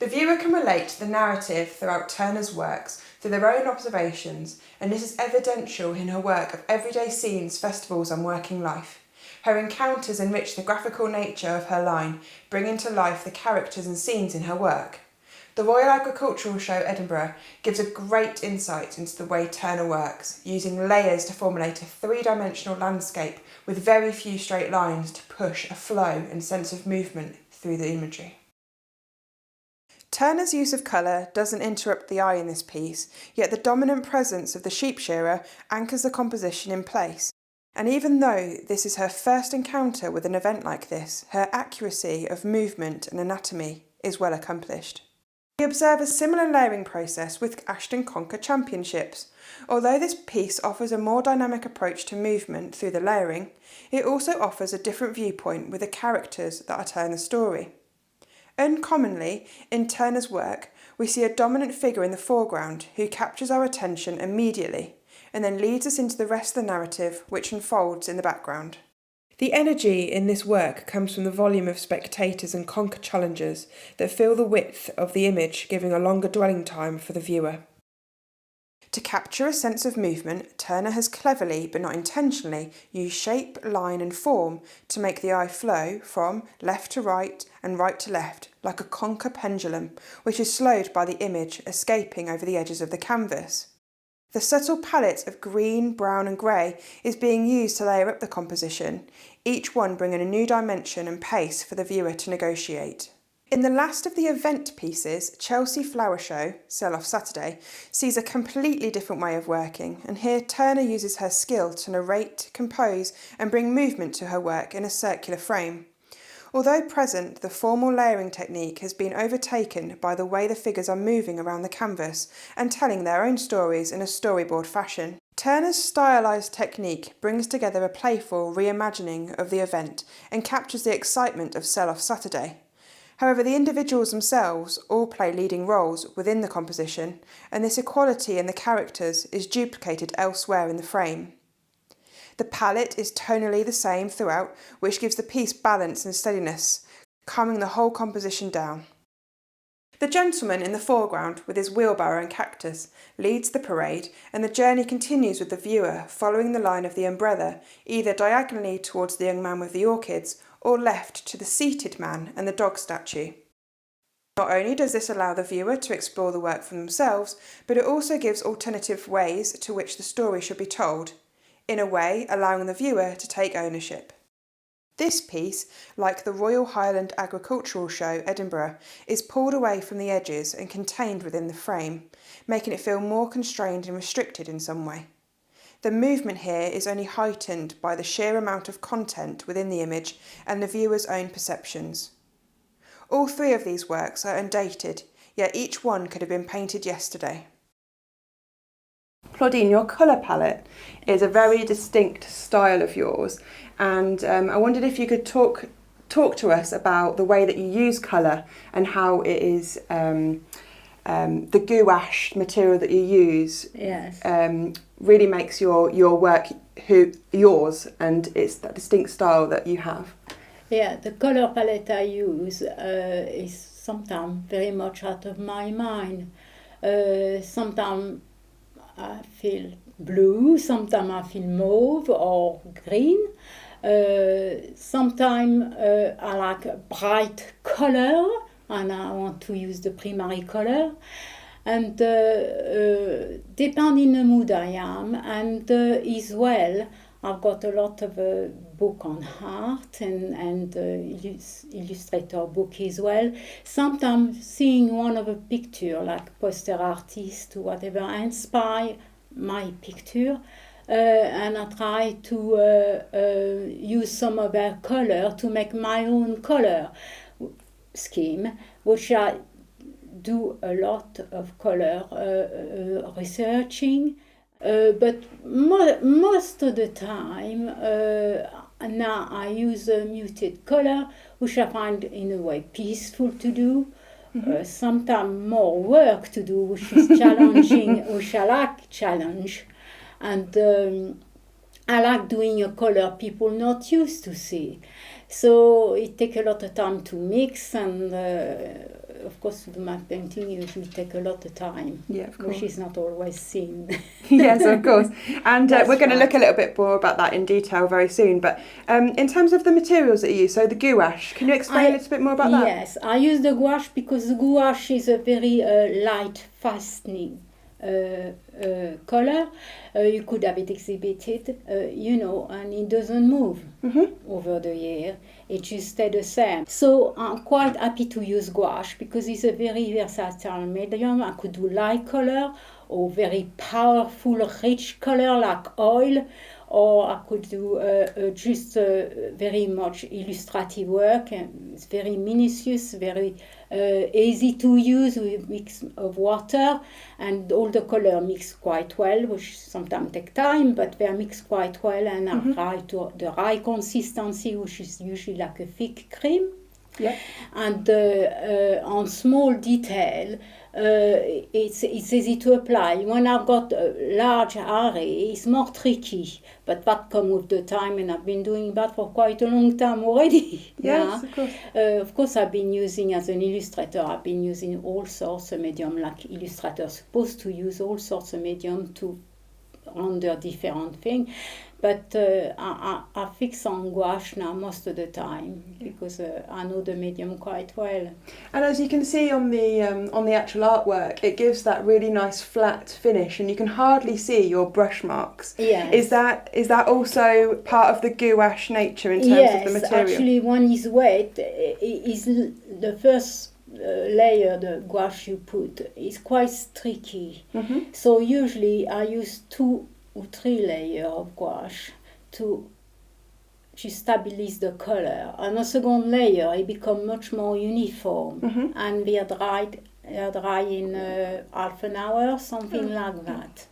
The viewer can relate to the narrative throughout Turner's works through their own observations, and this is evidential in her work of everyday scenes, festivals and working life. Her encounters enrich the graphical nature of her line, bringing to life the characters and scenes in her work. The Royal Agricultural Show Edinburgh gives a great insight into the way Turner works, using layers to formulate a three-dimensional landscape with very few straight lines to push a flow and sense of movement through the imagery. Turner's use of colour doesn't interrupt the eye in this piece, yet the dominant presence of the sheep shearer anchors the composition in place. And even though this is her first encounter with an event like this, her accuracy of movement and anatomy is well accomplished. We observe a similar layering process with Ashton Conquer Championships. Although this piece offers a more dynamic approach to movement through the layering, it also offers a different viewpoint with the characters that are telling the story. Uncommonly, in Turner's work, we see a dominant figure in the foreground who captures our attention immediately and then leads us into the rest of the narrative, which unfolds in the background. The energy in this work comes from the volume of spectators and conquer challengers that fill the width of the image, giving a longer dwelling time for the viewer. To capture a sense of movement, Turner has cleverly, but not intentionally, used shape, line and form to make the eye flow from left to right and right to left, like a concher pendulum, which is slowed by the image escaping over the edges of the canvas. The subtle palette of green, brown and grey is being used to layer up the composition, each one bringing a new dimension and pace for the viewer to negotiate. In the last of the event pieces, Chelsea Flower Show, Sell Off Saturday, sees a completely different way of working, and here Turner uses her skill to narrate, compose and bring movement to her work in a circular frame. Although present, the formal layering technique has been overtaken by the way the figures are moving around the canvas and telling their own stories in a storyboard fashion. Turner's stylised technique brings together a playful reimagining of the event and captures the excitement of Sell Off Saturday. However, the individuals themselves all play leading roles within the composition, and this equality in the characters is duplicated elsewhere in the frame. The palette is tonally the same throughout, which gives the piece balance and steadiness, calming the whole composition down. The gentleman in the foreground, with his wheelbarrow and cactus, leads the parade, and the journey continues with the viewer following the line of the umbrella, either diagonally towards the young man with the orchids, or left to the seated man and the dog statue. Not only does this allow the viewer to explore the work for themselves, but it also gives alternative ways to which the story should be told, in a way allowing the viewer to take ownership. This piece, like the Royal Highland Agricultural Show Edinburgh, is pulled away from the edges and contained within the frame, making it feel more constrained and restricted in some way. The movement here is only heightened by the sheer amount of content within the image and the viewer's own perceptions. All three of these works are undated, yet each one could have been painted yesterday. Claudine, your colour palette is a very distinct style of yours, and I wondered if you could talk to us about the way that you use colour and how it is the gouache material that you use. Yes. Really makes your work yours, and it's that distinct style that you have. Yeah, the color palette I use is sometimes very much out of my mind. Sometimes I feel blue, sometimes I feel mauve or green. Sometimes I like a bright color and I want to use the primary color. And depending on the mood I am, and as well, I've got a lot of book on art and illustrator book as well. Sometimes seeing one of a picture, like poster artist or whatever, inspire my picture, and I try to use some of their color to make my own color scheme, which I do a lot of color researching, but most of the time now I use a muted color, which I find in a way peaceful to do. Sometimes more work to do, which is challenging, which I like challenge, and I like doing a color people not used to see. So it takes a lot of time to mix, and of course, the matte painting usually take a lot of time, Yeah, of course. which is not always seen. Yes, of course. And That's we're going to right. look a little bit more about that in detail very soon. But in terms of the materials that you use, so the gouache, can you explain a little bit more about that? Yes, I use the gouache because the gouache is a very light, fastening color. You could have it exhibited, and it doesn't move over the year. It just stay the same. So I'm quite happy to use gouache because it's a very versatile medium. I could do light color or very powerful, rich color like oil, or I could do just very much illustrative work. And it's very minutious, very easy to use with mix of water, and all the color mix quite well, which sometimes take time, but they mix quite well and arrive to the right consistency, which is usually like a thick cream. Yeah. And on small detail, it's easy to apply. When I've got a large array, it's more tricky, but that comes with the time, and I've been doing that for quite a long time already. Yes, of course. Of course, I've been using, as an illustrator, I've been using all sorts of medium, like illustrators supposed to use all sorts of medium to render different things. But I fix on gouache now most of the time because I know the medium quite well. And as you can see on the actual artwork, it gives that really nice flat finish, and you can hardly see your brush marks. Yes. Is that also part of the gouache nature in terms of the material? Yes, actually, when it's wet, is the first layer the gouache you put is quite tricky. So usually I use 2 or 3 layers of gouache to stabilize the color. And a second layer, it becomes much more uniform, and they are dry in half an hour, something like that.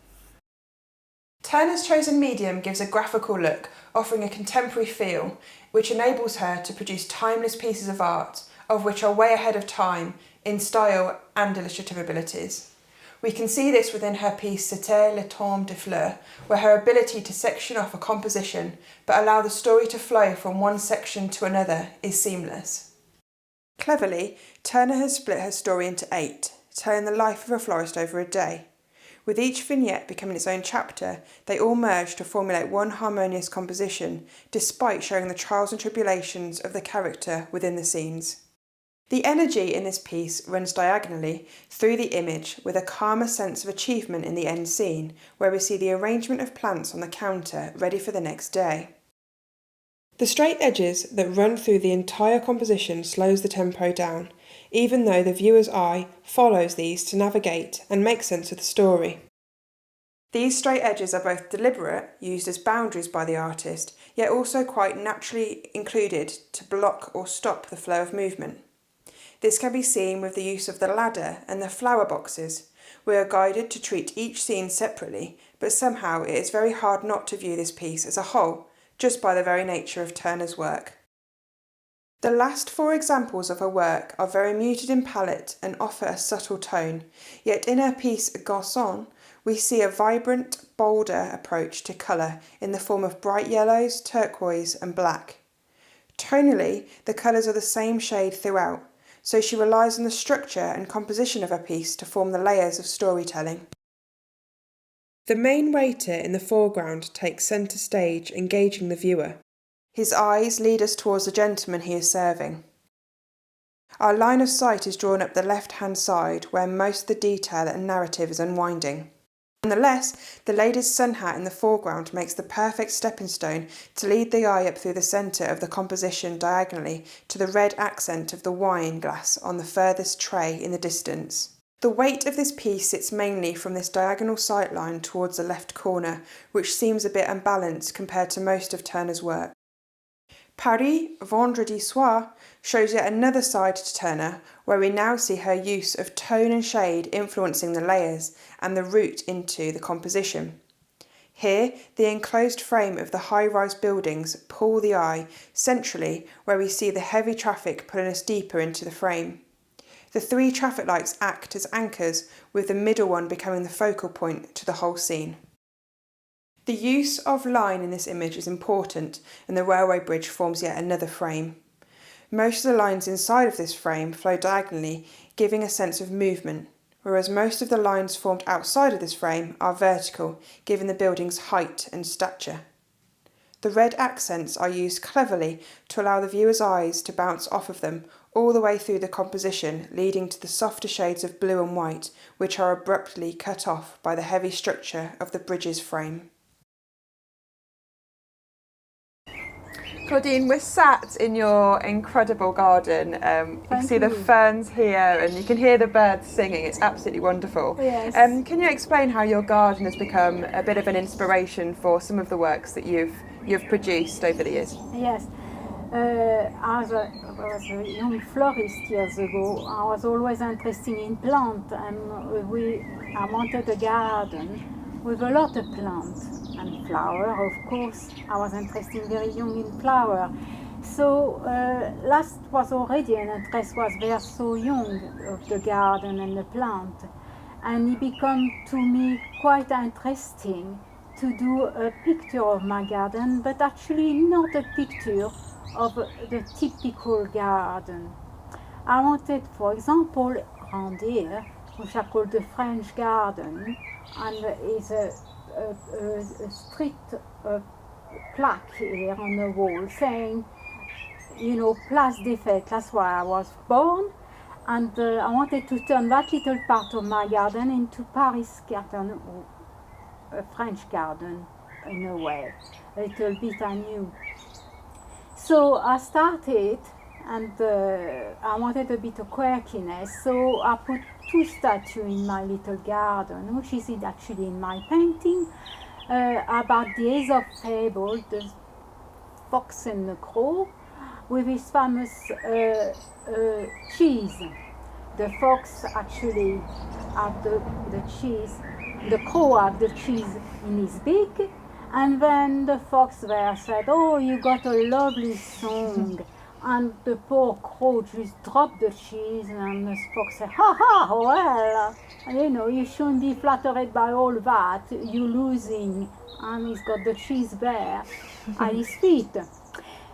Turner's chosen medium gives a graphical look, offering a contemporary feel, which enables her to produce timeless pieces of art, of which are way ahead of time in style and illustrative abilities. We can see this within her piece C'était le temps des fleurs, where her ability to section off a composition but allow the story to flow from one section to another is seamless. Cleverly, Turner has split her story into 8, telling the life of a florist over a day. With each vignette becoming its own chapter, they all merge to formulate one harmonious composition, despite showing the trials and tribulations of the character within the scenes. The energy in this piece runs diagonally through the image with a calmer sense of achievement in the end scene, where we see the arrangement of plants on the counter ready for the next day. The straight edges that run through the entire composition slows the tempo down, even though the viewer's eye follows these to navigate and make sense of the story. These straight edges are both deliberate, used as boundaries by the artist, yet also quite naturally included to block or stop the flow of movement. This can be seen with the use of the ladder and the flower boxes. We are guided to treat each scene separately, but somehow it is very hard not to view this piece as a whole, just by the very nature of Turner's work. The last 4 examples of her work are very muted in palette and offer a subtle tone, yet in her piece Garçon, we see a vibrant, bolder approach to colour in the form of bright yellows, turquoise and black. Tonally, the colours are the same shade throughout, so she relies on the structure and composition of her piece to form the layers of storytelling. The main waiter in the foreground takes centre stage, engaging the viewer. His eyes lead us towards the gentleman he is serving. Our line of sight is drawn up the left-hand side, where most of the detail and narrative is unwinding. Nonetheless, the lady's sun hat in the foreground makes the perfect stepping stone to lead the eye up through the centre of the composition diagonally to the red accent of the wine glass on the furthest tray in the distance. The weight of this piece sits mainly from this diagonal sightline towards the left corner, which seems a bit unbalanced compared to most of Turner's work. Paris, Vendredi Soir shows yet another side to Turner, where we now see her use of tone and shade influencing the layers and the route into the composition. Here, the enclosed frame of the high-rise buildings pull the eye centrally, where we see the heavy traffic pulling us deeper into the frame. The 3 traffic lights act as anchors, with the middle one becoming the focal point to the whole scene. The use of line in this image is important, and the railway bridge forms yet another frame. Most of the lines inside of this frame flow diagonally, giving a sense of movement, whereas most of the lines formed outside of this frame are vertical, giving the building's height and stature. The red accents are used cleverly to allow the viewer's eyes to bounce off of them all the way through the composition, leading to the softer shades of blue and white, which are abruptly cut off by the heavy structure of the bridge's frame. Claudine, we're sat in your incredible garden. You can see the ferns here and you can hear the birds singing. It's absolutely wonderful. Yes. Can you explain how your garden has become a bit of an inspiration for some of the works that you've produced over the years? Yes. As I was a young florist years ago, I was always interested in plants, and I wanted a garden with a lot of plants and flower. Of course, I was interested very young in flower. So last was already an interest was very so young of the garden and the plant, and it became to me quite interesting to do a picture of my garden, but actually not a picture of the typical garden. I wanted, for example, around here, which I call the French garden, and is a street plaque here on the wall saying, you know, Place des Fêtes, that's where I was born, and I wanted to turn that little part of my garden into Paris garden, or a French garden in a way, a little bit I knew. So I started, and I wanted a bit of quirkiness, so I put two statues in my little garden, which is actually in my painting, about the Aesop fable, the fox and the crow, with his famous cheese. The fox actually had the cheese, the crow had the cheese in his beak, and then the fox there said, "Oh, you got a lovely song." And the poor crow just dropped the cheese, and the fox said, "Ha ha, well, you know, you shouldn't be flattered by all that, you're losing." And he's got the cheese there at his feet.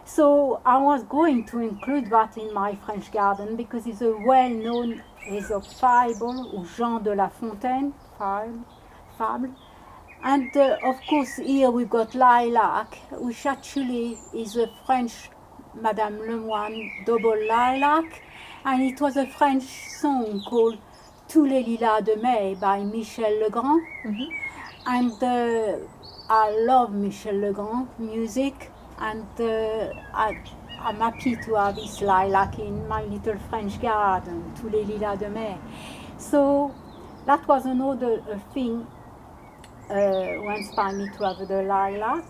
So I was going to include that in my French garden because it's a well-known Aesop fable, or Jean de La Fontaine fable. And of course here we've got Lilac, which actually is a French Madame Lemoine double lilac, and it was a French song called Tous les lilas de mai by Michel Legrand. Mm-hmm. And I love Michel Legrand music, and I'm happy to have this lilac in my little French garden, Tous les lilas de mai. So that was another thing who inspired me to have the lilac.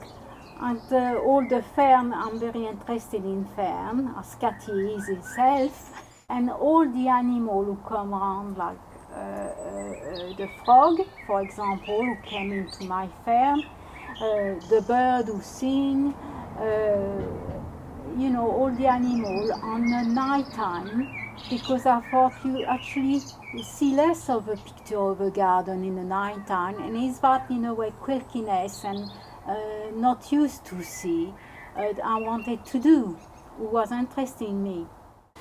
And all the fern, I'm very interested in fern, as Cathy is itself, and all the animals who come around, like the frog, for example, who came into my fern, the bird who sing, you know, all the animals on the night time, because I thought you actually see less of a picture of a garden in the night time, and is that in a way quirkiness and not used to see, I wanted to do, was interesting me.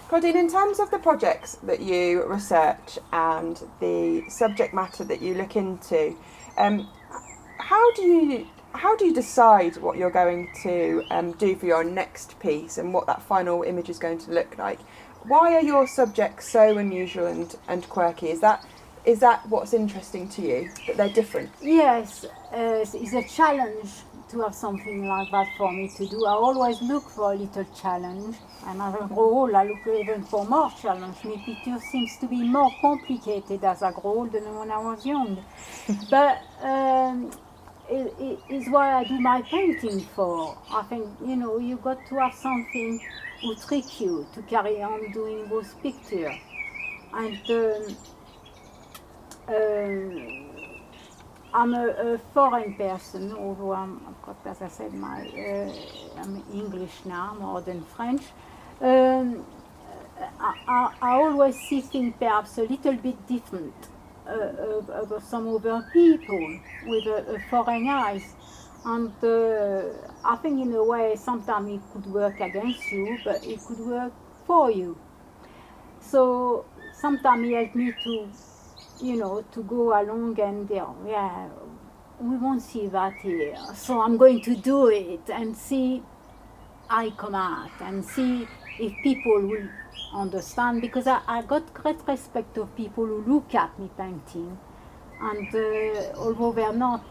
Claudine, in terms of the projects that you research and the subject matter that you look into, how do you decide what you're going to do for your next piece and what that final image is going to look like? Why are your subjects so unusual and quirky? Is that what's interesting to you, that they're different? Yes, it's a challenge to have something like that for me to do. I always look for a little challenge, and as I grow old, I look even for more challenge. My picture seems to be more complicated as I grow old than when I was young. But it is what I do my painting for. I think, you know, you've got to have something to trick you to carry on doing those pictures. And I'm a foreign person, although as I said, I'm English now more than French. I always see things perhaps a little bit different of some other people with a foreign eyes. And I think in a way sometimes it could work against you, but it could work for you. So sometimes he helped me to, to go along and yeah, we won't see that here. So I'm going to do it and see I come out and see if people will understand, because I got great respect of people who look at me painting, and although they're not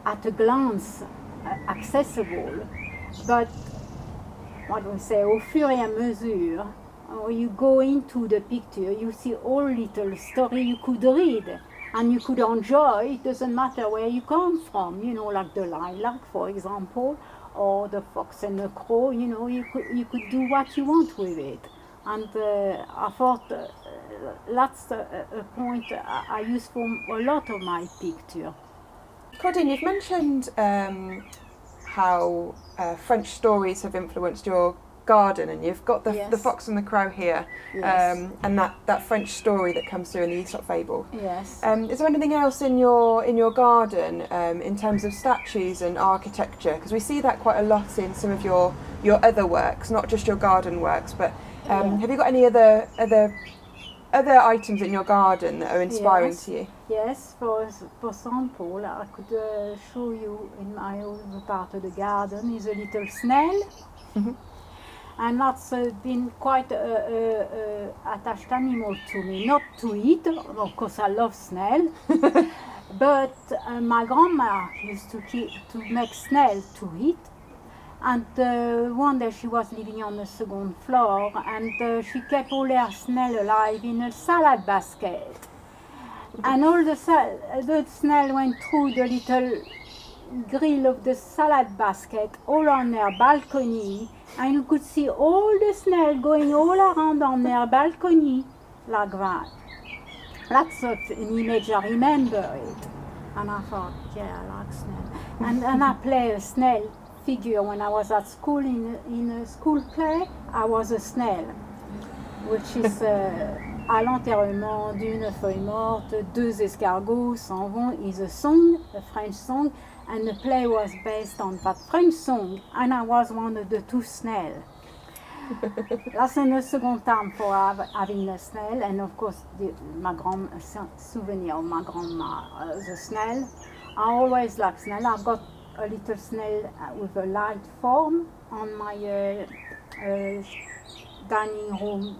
at a glance accessible, but what do we say, au fur et à mesure, you go into the picture, you see all little story you could read and you could enjoy. It doesn't matter where you come from, like the lilac, for example, or the fox and the crow, you could do what you want with it. And I thought that's a point I use for a lot of my picture. Claudine, you've mentioned how French stories have influenced your garden, and you've got the fox and the crow here, Yes. and that French story that comes through in the Aesop fable. Yes. Is there anything else in your garden in terms of statues and architecture? Because we see that quite a lot in some of your other works, not just your garden works. But have you got any other items in your garden that are inspiring to you? Yes, for example, I could show you in my other part of the garden is a little snail. Mm-hmm. And that's been quite a attached animal to me. Not to eat, of course I love snail, but my grandma used to make snail to eat. And one day she was living on the second floor, and she kept all her snail alive in a salad basket. And all the snail went through the little grill of the salad basket, all on their balcony, and you could see all the snail going all around on their balcony like that. That's an image, I remember it. And I thought, yeah, I like snail. And I play a snail figure when I was at school in a school play. I was a snail, which is à l'enterrement d'une feuille morte, deux escargots s'en vont is a song, a French song, and the play was based on that French song, and I was one of the two snails. That's the second time for having a snail, and of course souvenir of my grandma, the snail. I always like snail. I've got a little snail with a light form on my dining room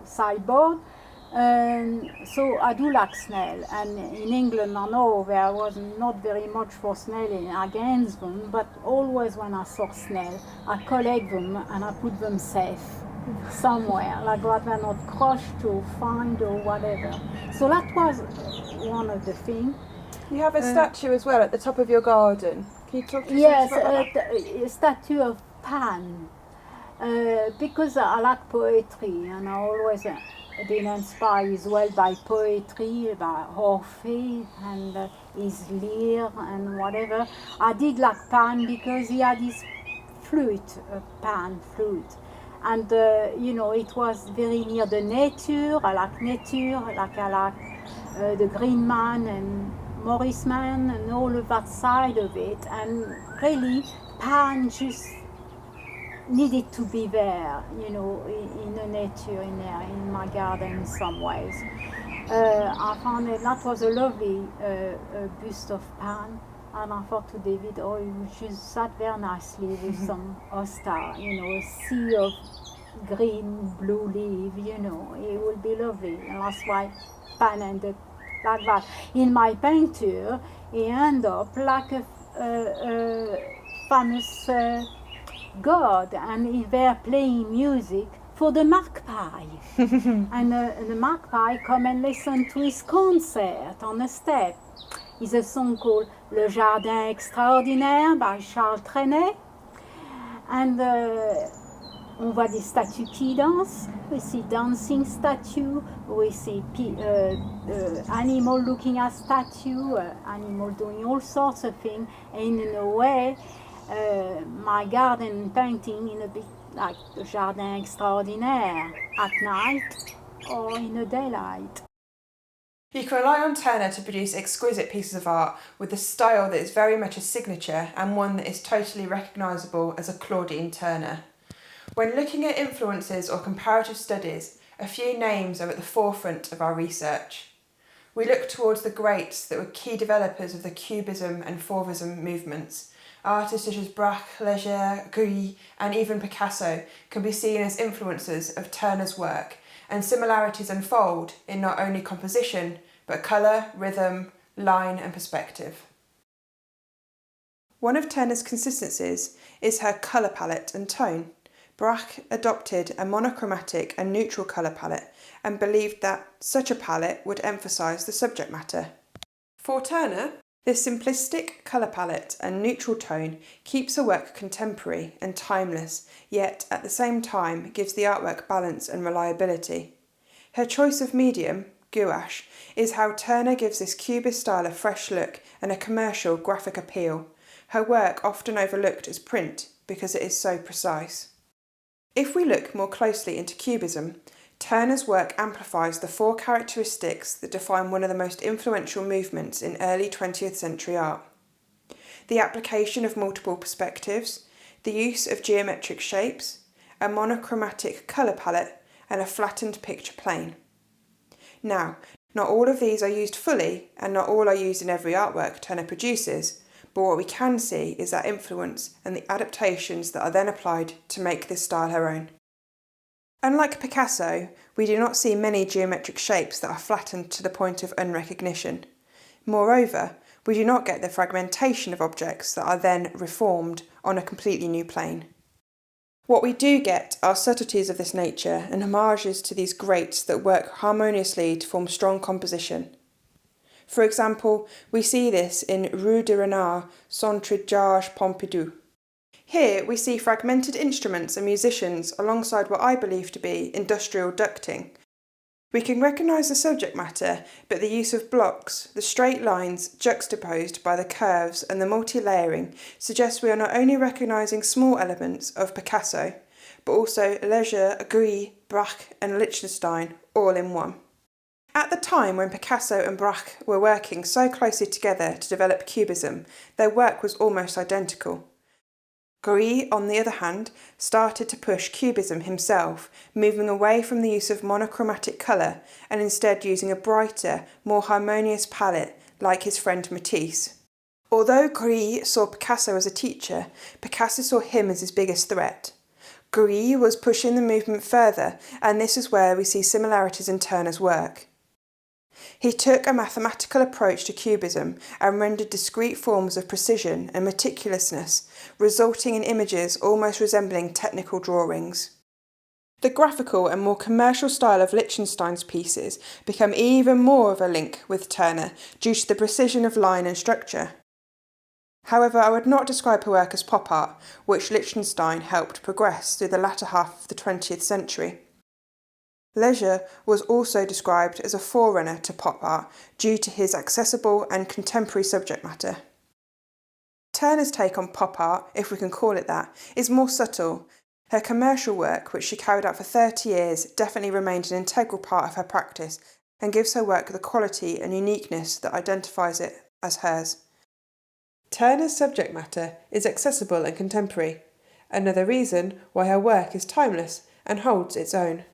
sideboard. So I do like snail, and in England I know there was not very much for snail against them, but always when I saw snail I collect them and I put them safe somewhere, like that they're not crushed or find or whatever. So that was one of the things. You have a statue as well at the top of your garden. Can you talk to us about that? A statue of Pan, because I like poetry, and I always been inspired as well by poetry, by Orpheus and his lyre and whatever. I did like Pan because he had his flute, a pan flute. And it was very near the nature. I like nature, like I like the Green Man and Morris Man and all of that side of it. And really, Pan just needed to be there, in the nature, in my garden in some ways. I found that was a lovely buste of Pan, and I thought to David, he just sat very nicely with some hosta, a sea of green, blue leaf, it would be lovely, and that's why Pan ended like that. In my painting, he ended up like a famous god, and they are playing music for the magpie. And the magpie come and listen to his concert on the step. It's a song called Le Jardin Extraordinaire by Charles Trenet. And on voit des statues qui dansent. We see dancing statue, we see animal looking at statue, animal doing all sorts of things, and in a way my garden painting in a bit like the Jardin Extraordinaire at night or in the daylight. You can rely on Turner to produce exquisite pieces of art with a style that is very much a signature and one that is totally recognisable as a Claudine Turner. When looking at influences or comparative studies, a few names are at the forefront of our research. We look towards the greats that were key developers of the Cubism and Fauvism movements. Artists such as Braque, Leger, Gris, and even Picasso can be seen as influences of Turner's work, and similarities unfold in not only composition, but colour, rhythm, line and perspective. One of Turner's consistencies is her colour palette and tone. Braque adopted a monochromatic and neutral colour palette and believed that such a palette would emphasise the subject matter. For Turner, this simplistic colour palette and neutral tone keeps her work contemporary and timeless, yet at the same time gives the artwork balance and reliability. Her choice of medium, gouache, is how Turner gives this cubist style a fresh look and a commercial graphic appeal. Her work often overlooked as print because it is so precise. If we look more closely into Cubism, Turner's work amplifies the four characteristics that define one of the most influential movements in early 20th century art: the application of multiple perspectives, the use of geometric shapes, a monochromatic colour palette, and a flattened picture plane. Now, not all of these are used fully, and not all are used in every artwork Turner produces, but what we can see is that influence and the adaptations that are then applied to make this style her own. Unlike Picasso, we do not see many geometric shapes that are flattened to the point of unrecognition. Moreover, we do not get the fragmentation of objects that are then reformed on a completely new plane. What we do get are subtleties of this nature and homages to these greats that work harmoniously to form strong composition. For example, we see this in Rue de Renard, Centre Georges Pompidou. Here we see fragmented instruments and musicians alongside what I believe to be industrial ducting. We can recognise the subject matter, but the use of blocks, the straight lines juxtaposed by the curves and the multi-layering suggests we are not only recognising small elements of Picasso, but also Leger, Gris, Braque and Lichtenstein all in one. At the time when Picasso and Braque were working so closely together to develop Cubism, their work was almost identical. Gris, on the other hand, started to push Cubism himself, moving away from the use of monochromatic colour and instead using a brighter, more harmonious palette like his friend Matisse. Although Gris saw Picasso as a teacher, Picasso saw him as his biggest threat. Gris was pushing the movement further, and this is where we see similarities in Turner's work. He took a mathematical approach to Cubism and rendered discrete forms of precision and meticulousness, resulting in images almost resembling technical drawings. The graphical and more commercial style of Lichtenstein's pieces become even more of a link with Turner due to the precision of line and structure. However, I would not describe her work as pop art, which Lichtenstein helped progress through the latter half of the 20th century. Leger was also described as a forerunner to pop art due to his accessible and contemporary subject matter. Turner's take on pop art, if we can call it that, is more subtle. Her commercial work, which she carried out for 30 years, definitely remained an integral part of her practice and gives her work the quality and uniqueness that identifies it as hers. Turner's subject matter is accessible and contemporary, another reason why her work is timeless and holds its own.